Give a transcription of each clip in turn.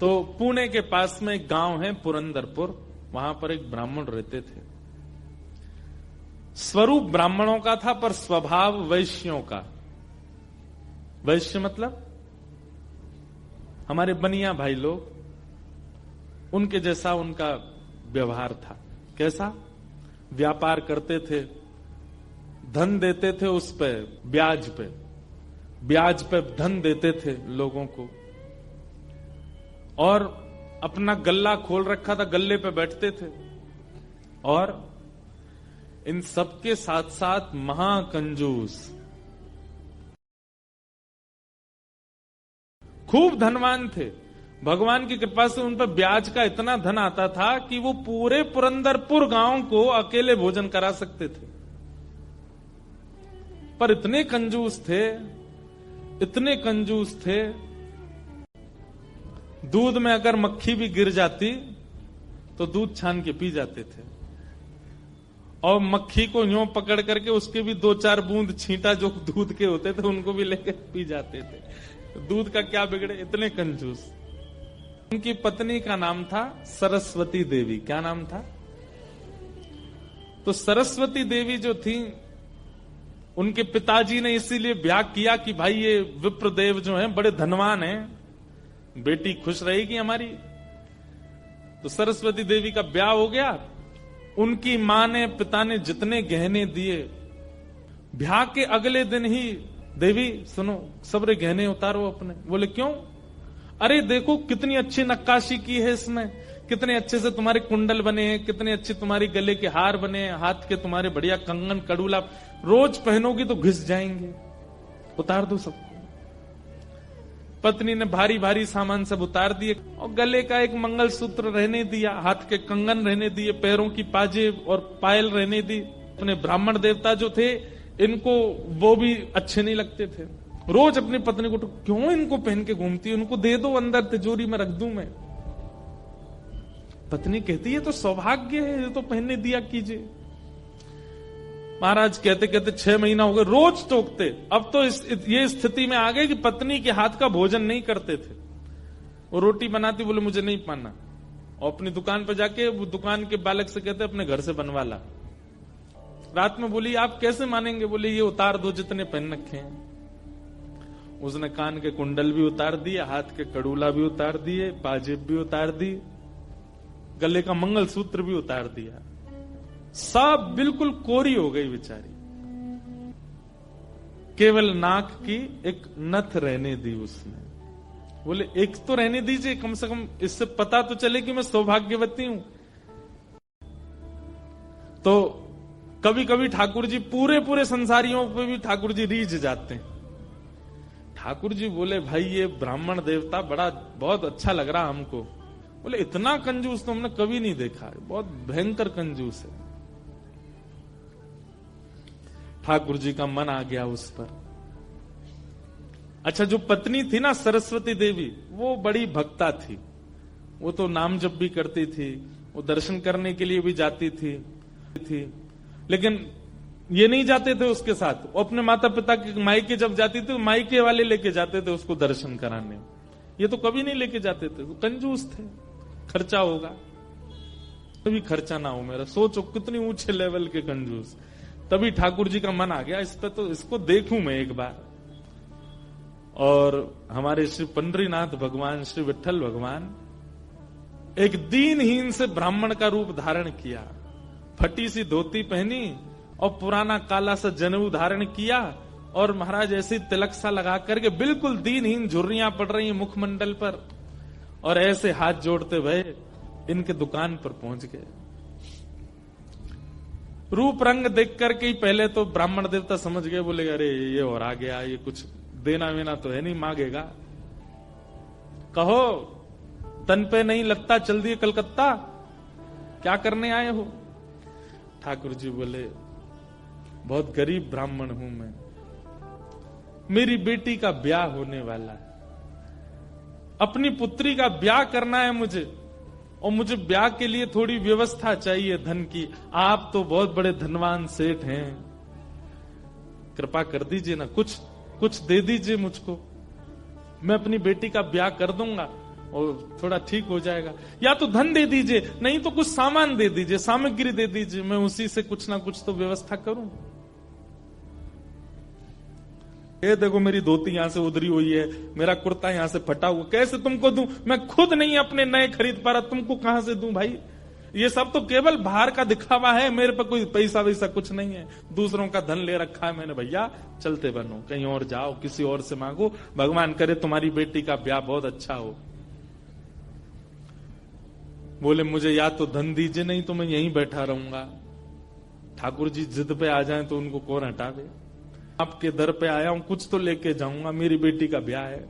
तो पुणे के पास में एक गांव है पुरंदरपुर, वहां पर एक ब्राह्मण रहते थे। स्वरूप ब्राह्मणों का था पर स्वभाव वैश्यों का। वैश्य मतलब हमारे बनिया भाई लोग, उनके जैसा उनका व्यवहार था। कैसा? व्यापार करते थे, धन देते थे, उस पे ब्याज पे धन देते थे लोगों को, और अपना गल्ला खोल रखा था, गल्ले पे बैठते थे। और इन सबके साथ साथ महाकंजूस, खूब धनवान थे। भगवान की कृपा से उन पर ब्याज का इतना धन आता था कि वो पूरे पुरंदरपुर गांव को अकेले भोजन करा सकते थे। पर इतने कंजूस थे, दूध में अगर मक्खी भी गिर जाती तो दूध छान के पी जाते थे, और मक्खी को यूं पकड़ करके उसके भी 2-4 बूंद छींटा जो दूध के होते थे उनको भी लेकर पी जाते थे। दूध का क्या बिगड़े, इतने कंजूस। उनकी पत्नी का नाम था सरस्वती देवी। क्या नाम था? तो सरस्वती देवी जो थी, उनके पिताजी ने इसीलिए ब्याह किया कि भाई ये विप्रदेव जो हैं बड़े धनवान हैं, बेटी खुश रहेगी हमारी। तो सरस्वती देवी का ब्याह हो गया। उनकी मां ने, पिता ने जितने गहने दिए, ब्याह के अगले दिन ही, देवी सुनो, सबरे गहने उतारो अपने। बोले क्यों? अरे देखो कितनी अच्छी नक्काशी की है इसमें, कितने अच्छे से तुम्हारे कुंडल बने हैं, कितने अच्छे तुम्हारे गले के हार बने हैं, हाथ के तुम्हारे बढ़िया कंगन कड़ूला, रोज पहनोगी तो घिस जाएंगे, उतार दो सबको। पत्नी ने भारी भारी सामान सब उतार दिए, और गले का एक मंगलसूत्र रहने दिया, हाथ के कंगन रहने दिए, पैरों की पाजेब और पायल रहने दी। अपने ब्राह्मण देवता जो थे, इनको वो भी अच्छे नहीं लगते थे। रोज अपनी पत्नी को, तो क्यों इनको पहन के घूमती, उनको दे दो, अंदर तिजोरी में रख दूं मैं। पत्नी कहती है तो सौभाग्य है, ये तो पहनने दिया कीजिए। महाराज कहते कहते 6 महीना हो गए, रोज टोकते। अब तो ये स्थिति में आ गए कि पत्नी के हाथ का भोजन नहीं करते थे। वो रोटी बनाती, बोले मुझे नहीं पाना, और अपनी दुकान पर जाके वो दुकान के बालक से कहते अपने घर से बनवा ला। रात में बोली आप कैसे मानेंगे? बोले ये उतार दो जितने पहन रखे हैं। उसने कान के कुंडल भी उतार दिए, हाथ के कड़ूला भी उतार दिए, पाजेब भी उतार दी, गले का मंगलसूत्र भी उतार दिया। सब बिल्कुल कोरी हो गई बेचारी, केवल नाक की एक नथ रहने दी उसने। बोले एक तो रहने दीजिए, कम से कम इससे पता तो चले कि मैं सौभाग्यवती हूं। तो कभी कभी ठाकुर जी पूरे संसारियों पे भी ठाकुर जी रीझ जाते हैं। ठाकुर जी बोले भाई ये ब्राह्मण देवता बहुत अच्छा लग रहा हमको। बोले इतना कंजूस तो हमने कभी नहीं देखा, बहुत भयंकर कंजूस है। ठाकुर जी का मन आ गया उस पर। अच्छा, जो पत्नी थी ना सरस्वती देवी, वो बड़ी भक्ता थी। वो तो नाम जप भी करती थी, वो दर्शन करने के लिए भी जाती थी। लेकिन ये नहीं जाते थे उसके साथ। वो अपने माता पिता के मायके जब जाती थी तो मायके वाले लेके जाते थे उसको दर्शन कराने। ये तो कभी नहीं लेके जाते थे, वो कंजूस थे। खर्चा होगा, कभी खर्चा ना हो मेरा। सोचो कितनी ऊंचे लेवल के कंजूस। तभी ठाकुर जी का मन आ गया इस पे, तो इसको देखूं मैं एक बार। और हमारे श्री पंडरीनाथ भगवान, श्री विठल भगवान, एक दीनहीन से ब्राह्मण का रूप धारण किया, फटी सी धोती पहनी और पुराना काला सा जनेऊ धारण किया, और महाराज ऐसे तिलक सा लगा करके बिल्कुल दीनहीन, झुर्रियां पड़ रही मुखमंडल पर, और ऐसे हाथ जोड़ते हुए इनके दुकान पर पहुंच गए। रूप रंग देख करके ही पहले तो ब्राह्मण देवता समझ गए, बोले अरे ये और आ गया, ये कुछ देना वेना तो है नहीं, मांगेगा। कहो तन पे नहीं लगता, चल दिए कलकत्ता, क्या करने आए हो? ठाकुर जी बोले बहुत गरीब ब्राह्मण हूं मैं, मेरी बेटी का ब्याह होने वाला है, अपनी पुत्री का ब्याह करना है मुझे, और मुझे ब्याह के लिए थोड़ी व्यवस्था चाहिए धन की। आप तो बहुत बड़े धनवान सेठ हैं, कृपा कर दीजिए ना, कुछ दे दीजिए मुझको, मैं अपनी बेटी का ब्याह कर दूंगा। और थोड़ा ठीक हो जाएगा। या तो धन दे दीजिए, नहीं तो कुछ सामान दे दीजिए, सामग्री दे दीजिए, मैं उसी से कुछ ना कुछ तो व्यवस्था करूं। ये देखो मेरी धोती यहां से उधरी हुई है, मेरा कुर्ता यहां से फटा हुआ, कैसे तुमको दूं? मैं खुद नहीं अपने नए खरीद पा रहा, तुमको कहां से दूं भाई? ये सब तो केवल बाहर का दिखावा है, मेरे पे कोई पैसा वैसा कुछ नहीं है। दूसरों का धन ले रखा है मैंने, भैया चलते बनो, कहीं और जाओ, किसी और से मांगो, भगवान करे तुम्हारी बेटी का ब्याह बहुत अच्छा हो। बोले मुझे या तो धन दीजिए, नहीं तो मैं यहीं बैठा रहूंगा। ठाकुर जी जिद पे आ जाएं तो उनको कौन हटावे? आपके दर पे आया हूं, कुछ तो लेके जाऊंगा, मेरी बेटी का ब्याह है।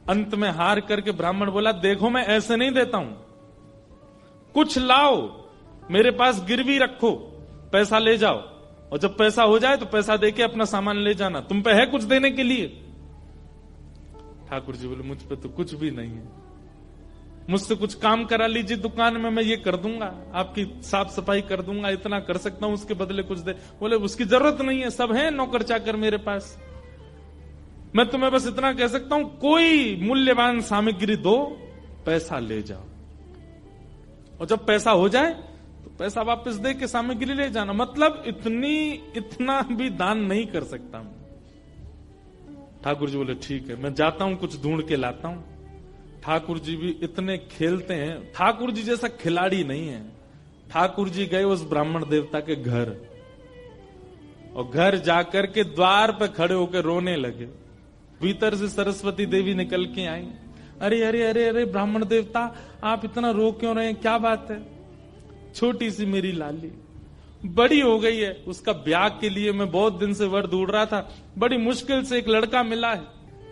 अंत में हार करके ब्राह्मण बोला, देखो मैं ऐसे नहीं देता हूं, कुछ लाओ, मेरे पास गिरवी रखो, पैसा ले जाओ, और जब पैसा हो जाए तो पैसा देके अपना सामान ले जाना, तुम पे है कुछ देने के लिए? ठाकुर जी बोले मुझ पे तो कुछ भी नहीं है, मुझसे कुछ काम करा लीजिए दुकान में, मैं ये कर दूंगा, आपकी साफ सफाई कर दूंगा, इतना कर सकता हूं, उसके बदले कुछ दे। बोले उसकी जरूरत नहीं है, सब है नौकर चाकर मेरे पास, मैं तुम्हें बस इतना कह सकता हूं, कोई मूल्यवान सामग्री दो, पैसा ले जाओ, और जब पैसा हो जाए तो पैसा वापस दे के सामग्री ले जाना। मतलब इतना भी दान नहीं कर सकता हूं। ठाकुर जी बोले ठीक है, मैं जाता हूं, कुछ ढूंढ के लाता हूं। ठाकुर जी भी इतने खेलते हैं, ठाकुर जी जैसा खिलाड़ी नहीं है। ठाकुर जी गए उस ब्राह्मण देवता के घर, और घर जाकर के द्वार पे खड़े होकर रोने लगे। भीतर से सरस्वती देवी निकल के आई, अरे अरे अरे अरे ब्राह्मण देवता, आप इतना रो क्यों रहे हैं, क्या बात है? छोटी सी मेरी लाली बड़ी हो गई है, उसका ब्याह के लिए मैं बहुत दिन से वर ढूंढ रहा था, बड़ी मुश्किल से एक लड़का मिला है,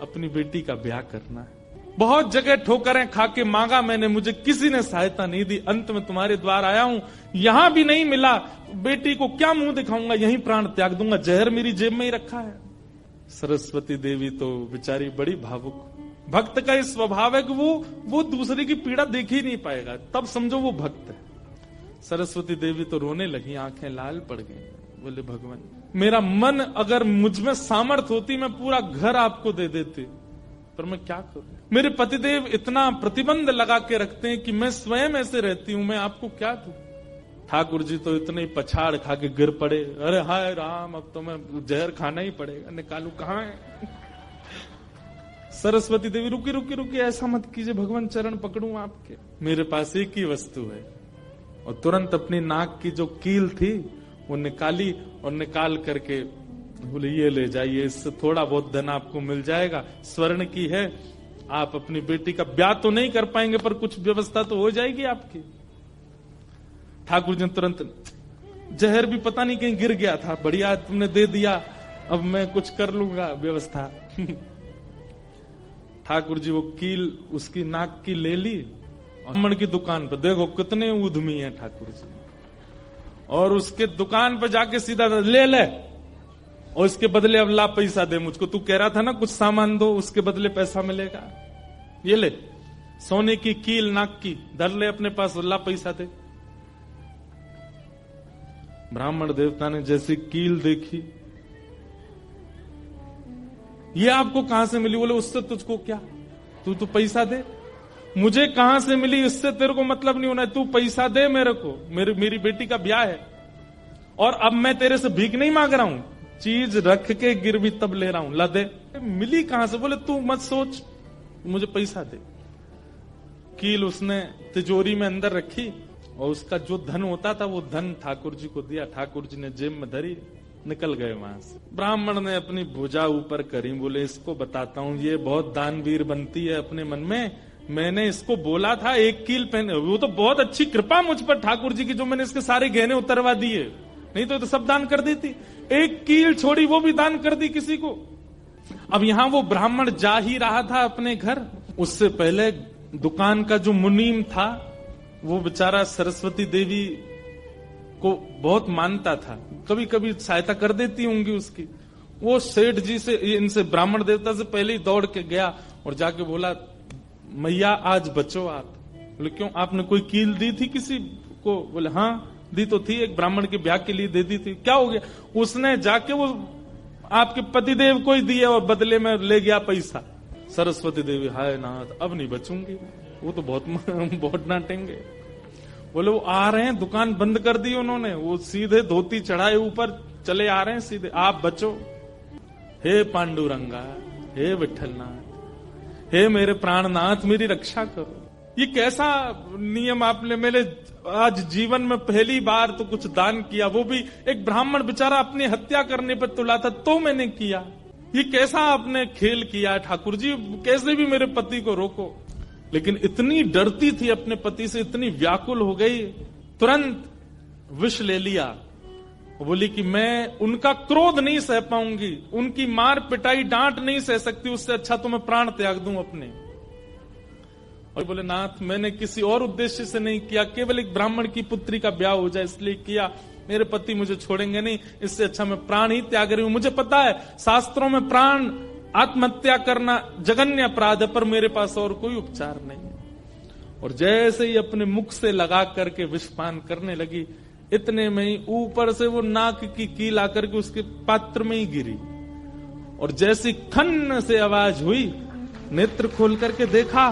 अपनी बेटी का ब्याह करना है। बहुत जगह ठोकरें खा के मांगा मैंने, मुझे किसी ने सहायता नहीं दी, अंत में तुम्हारे द्वार आया हूं, यहां भी नहीं मिला, बेटी को क्या मुंह दिखाऊंगा, यहीं प्राण त्याग दूंगा, जहर मेरी जेब में ही रखा है। सरस्वती देवी तो बेचारी बड़ी भावुक, भक्त का इस स्वभाव है कि वो दूसरे की पीड़ा देख ही नहीं पाएगा, तब समझो वो भक्त है। सरस्वती देवी तो रोने लगी, आंखें लाल पड़ गई। बोले भगवान, मेरा मन अगर मुझ में सामर्थ होती, मैं पूरा घर आपको दे देती, पर मैं क्या करूं? मेरे पतिदेव इतना प्रतिबंध लगा के रखते हैं कि मैं स्वयं ऐसे रहती हूं, मैं आपको क्या दूं? ठाकुर जी तो इतने पछाड़ खा के गिर पड़े, अरे हाय राम, अब तो मैं जहर खाना ही पड़ेगा, निकालू कहां है? सरस्वती देवी रुकी रुकी रुकी, ऐसा मत कीजिए भगवान, चरण पकड़ूं आपके, मेरे पास एक ही वस्तु है। और तुरंत अपनी नाक की जो कील थी वो निकाली, और निकाल करके बोले ये ले जाइए, इससे थोड़ा बहुत धन आपको मिल जाएगा, स्वर्ण की है, आप अपनी बेटी का ब्याह तो नहीं कर पाएंगे पर कुछ व्यवस्था तो हो जाएगी आपकी। ठाकुर जी तुरंत, जहर भी पता नहीं कहीं गिर गया था, बढ़िया तुमने दे दिया, अब मैं कुछ कर लूंगा व्यवस्था। ठाकुर जी वो कील उसकी नाक की ले ली, ब्राह्मण की दुकान पर, देखो कितने उद्यमी हैं ठाकुर जी, और उसके दुकान पर जाके सीधा ले, और इसके बदले अब ला पैसा दे मुझको, तू कह रहा था ना कुछ सामान दो, उसके बदले पैसा मिलेगा, ये ले सोने की कील नाक की, धर ले अपने पास, ला पैसा दे। ब्राह्मण देवता ने जैसी कील देखी, ये आपको कहां से मिली? बोले उससे तुझको क्या, तू तो पैसा दे। मुझे कहां से मिली इससे तेरे को मतलब नहीं होना, तू पैसा दे मेरे को, मेरी बेटी का ब्याह है, और अब मैं तेरे से भीख नहीं मांग रहा हूं, चीज रख के गिरवी तब ले रहा हूं, ला दे। मिली कहां से? बोले तू मत सोच, मुझे पैसा दे। कील उसने तिजोरी में अंदर रखी, और उसका जो धन होता था वो धन ठाकुर जी को दिया, ठाकुर जी ने जेब में धरी, निकल गए वहां से। ब्राह्मण ने अपनी भुजा ऊपर करी, बोले इसको बताता हूं, ये बहुत दानवीर बनती है अपने मन में, मैंने इसको बोला था एक कील पहने, वो तो बहुत अच्छी कृपा मुझ पर ठाकुर जी की, जो मैंने इसके सारे गहने उतरवा दिए, नहीं तो सब दान कर देती, एक कील छोड़ी वो भी दान कर दी किसी को। अब यहां वो ब्राह्मण जा ही रहा था अपने घर, उससे पहले दुकान का जो मुनीम था वो बेचारा सरस्वती देवी को बहुत मानता था, कभी कभी सहायता कर देती होंगी उसकी। वो सेठ जी से, इनसे ब्राह्मण देवता से पहले ही दौड़ के गया और जाके बोला, मैया आज बचो आप। बोले क्यों, आपने कोई कील दी थी किसी को? बोले हाँ दी तो थी, एक ब्राह्मण के ब्याह के लिए दे दी थी। क्या हो गया? उसने जाके वो आपके पतिदेव को ही दिया और बदले में ले गया पैसा। सरस्वती देवी, हाय नाथ अब नहीं बचूंगी। वो तो बहुत डांटेंगे। बोले वो आ रहे हैं, दुकान बंद कर दी उन्होंने, वो सीधे धोती चढ़ाए ऊपर चले आ रहे हैं सीधे, आप बचो। हे पांडुरंगा, हे विठलनाथ, हे मेरे प्राणनाथ, मेरी रक्षा करो। ये कैसा नियम आपने, मेरे आज जीवन में पहली बार तो कुछ दान किया, वो भी एक ब्राह्मण बेचारा अपनी हत्या करने पर तुला था तो मैंने किया। ये कैसा आपने खेल किया ठाकुर जी, कैसे भी मेरे पति को रोको। लेकिन इतनी डरती थी अपने पति से, इतनी व्याकुल हो गई, तुरंत विष ले लिया। बोली कि मैं उनका क्रोध नहीं सह पाऊंगी, उनकी मार पिटाई डांट नहीं सह सकती, उससे अच्छा तो मैं प्राण त्याग दूं अपने। और बोले नाथ, मैंने किसी और उद्देश्य से नहीं किया, केवल एक ब्राह्मण की पुत्री का ब्याह हो जाए इसलिए किया, मेरे पति मुझे छोड़ेंगे नहीं, इससे अच्छा मैं प्राण ही त्याग रही हूं। मुझे पता है शास्त्रों में प्राण आत्महत्या करना जघन्य अपराध है, पर मेरे पास और कोई उपचार नहीं है। और जैसे ही अपने मुख से लगा करके विषपान करने लगी, इतने में ही ऊपर से वो नाक की कील आकर के उसके पात्र में ही गिरी। और जैसी खन्न से आवाज हुई, नेत्र खोल करके देखा,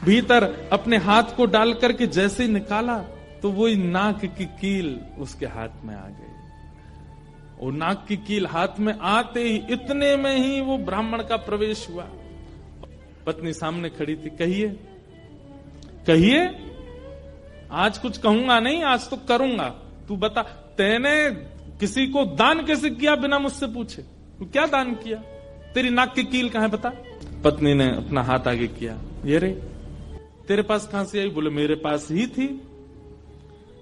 भीतर अपने हाथ को डाल करके जैसे ही निकाला तो वही नाक की कील उसके हाथ में आ गई। और नाक की कील हाथ में आते ही इतने में ही वो ब्राह्मण का प्रवेश हुआ। पत्नी सामने खड़ी थी, कहिए कहिए, आज कुछ कहूंगा नहीं, आज तो करूंगा, तू बता, तैने किसी को दान कैसे किया बिना मुझसे पूछे? तू क्या दान किया? तेरी नाक की कील कहां है बता? पत्नी ने अपना हाथ आगे किया, ये रे, तेरे पास कहां से आई? बोले मेरे पास ही थी।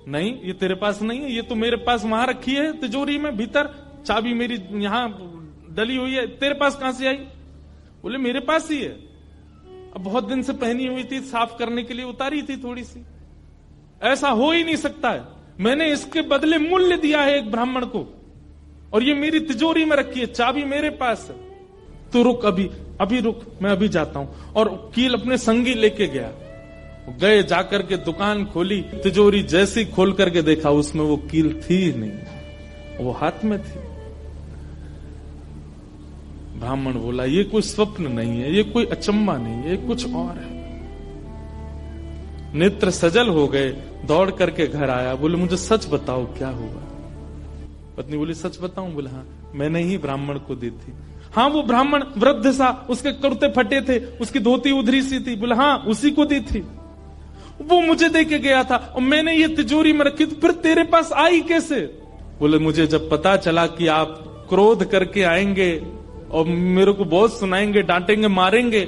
नहीं, ये तेरे पास नहीं है, ये तो मेरे पास वहां रखी है तिजोरी में भीतर, चाबी मेरी यहां डली हुई है, तेरे पास कहां से आई? बोले मेरे पास ही है, अब बहुत दिन से पहनी हुई थी, साफ करने के लिए उतारी थी थोड़ी सी। ऐसा हो ही नहीं सकता है, मैंने इसके बदले मूल्य दिया है एक ब्राह्मण को, और ये मेरी तिजोरी में रखी है, चाबी मेरे पास है। तो रुक, अभी रुक, मैं अभी जाता हूं। और कील अपने संगी लेके गया, गए, जाकर के दुकान खोली, तिजोरी जैसी खोल करके देखा उसमें वो कील थी नहीं, वो हाथ में थी। ब्राह्मण बोला ये कोई स्वप्न नहीं है, ये कोई अचंबा नहीं है, ये कुछ और है। नेत्र सजल हो गए, दौड़ करके घर आया, बोले मुझे सच बताओ क्या हुआ? पत्नी बोली सच बताऊं? बोले हाँ, मैंने ही ब्राह्मण को दी थी। हाँ, वो ब्राह्मण वृद्ध सा, उसके कुर्ते फटे थे, उसकी धोती उधरी सी थी। बोले हाँ, उसी को दी थी, वो मुझे दे के गया था, और मैंने ये तिजोरी में रखी, तो फिर तेरे पास आई कैसे? बोले मुझे जब पता चला कि आप क्रोध करके आएंगे और मेरे को बहुत सुनाएंगे, डांटेंगे, मारेंगे,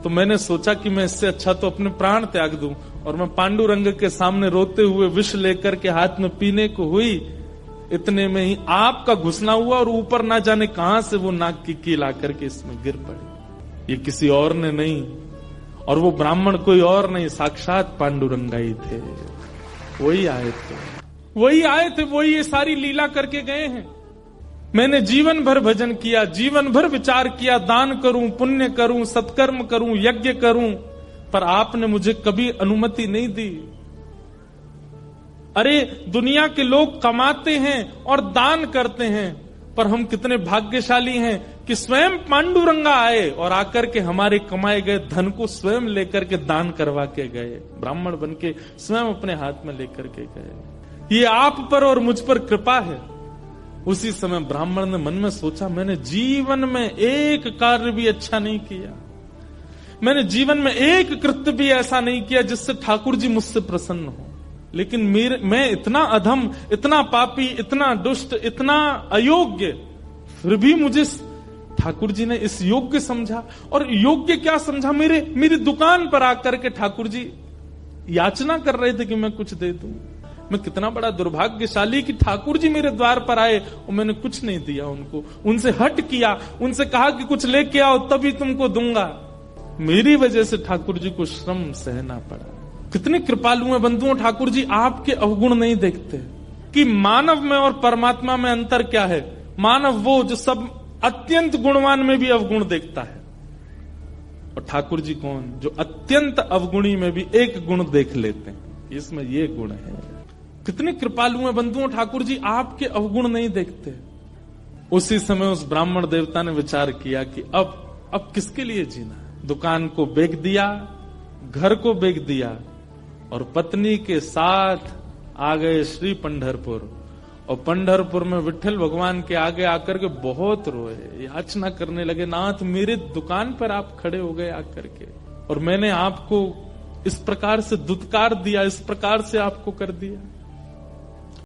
तो मैंने सोचा कि मैं इससे अच्छा तो अपने प्राण त्याग दूं। और मैं पांडुरंग के सामने रोते हुए विष लेकर के हाथ में पीने को हुई, इतने में ही आपका घुसना हुआ और ऊपर ना जाने कहां से वो नाक की कील आकर के इसमें गिर पड़ी। ये किसी और ने नहीं, और वो ब्राह्मण कोई और नहीं, साक्षात पांडुरंगा ही थे। वही आए थे, वही ये सारी लीला करके गए हैं। मैंने जीवन भर भजन किया, जीवन भर विचार किया, दान करूं, पुण्य करूं, सत्कर्म करूं, यज्ञ करूं, पर आपने मुझे कभी अनुमति नहीं दी। अरे दुनिया के लोग कमाते हैं और दान करते हैं, पर हम कितने भाग्यशाली हैं कि स्वयं पांडुरंगा आए और आकर के हमारे कमाए गए धन को स्वयं लेकर के दान करवा के गए, ब्राह्मण बन के स्वयं अपने हाथ में लेकर के गए। ये आप पर और मुझ पर कृपा है। उसी समय ब्राह्मण ने मन में सोचा, मैंने जीवन में एक कार्य भी अच्छा नहीं किया, मैंने जीवन में एक कृत्य भी ऐसा नहीं किया जिससे ठाकुर जी मुझसे प्रसन्न हो, लेकिन मैं इतना अधम, इतना पापी, इतना दुष्ट, इतना अयोग्य, फिर भी मुझे ठाकुर जी ने इस योग्य समझा। और योग्य क्या समझा? मेरी दुकान पर आकर के ठाकुर जी याचना कर रहे थे कि मैं कुछ दे दूं। मैं कितना बड़ा दुर्भाग्यशाली कि ठाकुर जी मेरे द्वार पर आए और मैंने कुछ नहीं दिया उनको, उनसे हट किया, उनसे कहा कि कुछ लेके आओ तभी तुमको दूंगा। मेरी वजह से ठाकुर जी को श्रम सहना पड़ा। कितने कृपालु हैं बंधुओं ठाकुर जी, आपके अवगुण नहीं देखते कि मानव में और परमात्मा में अंतर क्या है। मानव वो जो सब अत्यंत गुणवान में भी अवगुण देखता है, और ठाकुर जी कौन? जो अत्यंत अवगुणी में भी एक गुण देख लेते हैं, इसमें ये गुण है। कितने कृपालु हैं बंधुओं ठाकुर जी, आपके अवगुण नहीं देखते। उसी समय उस ब्राह्मण देवता ने विचार किया कि अब किसके लिए जीना है। दुकान को बेच दिया, घर को बेच दिया और पत्नी के साथ आ गए श्री पंढरपुर। और पंढरपुर में विट्ठल भगवान के आगे आकर के बहुत रोए, याचना करने लगे, नाथ मेरे दुकान पर आप खड़े हो गए आकर के, और मैंने आपको इस प्रकार से दुत्कार दिया, इस प्रकार से आपको कर दिया।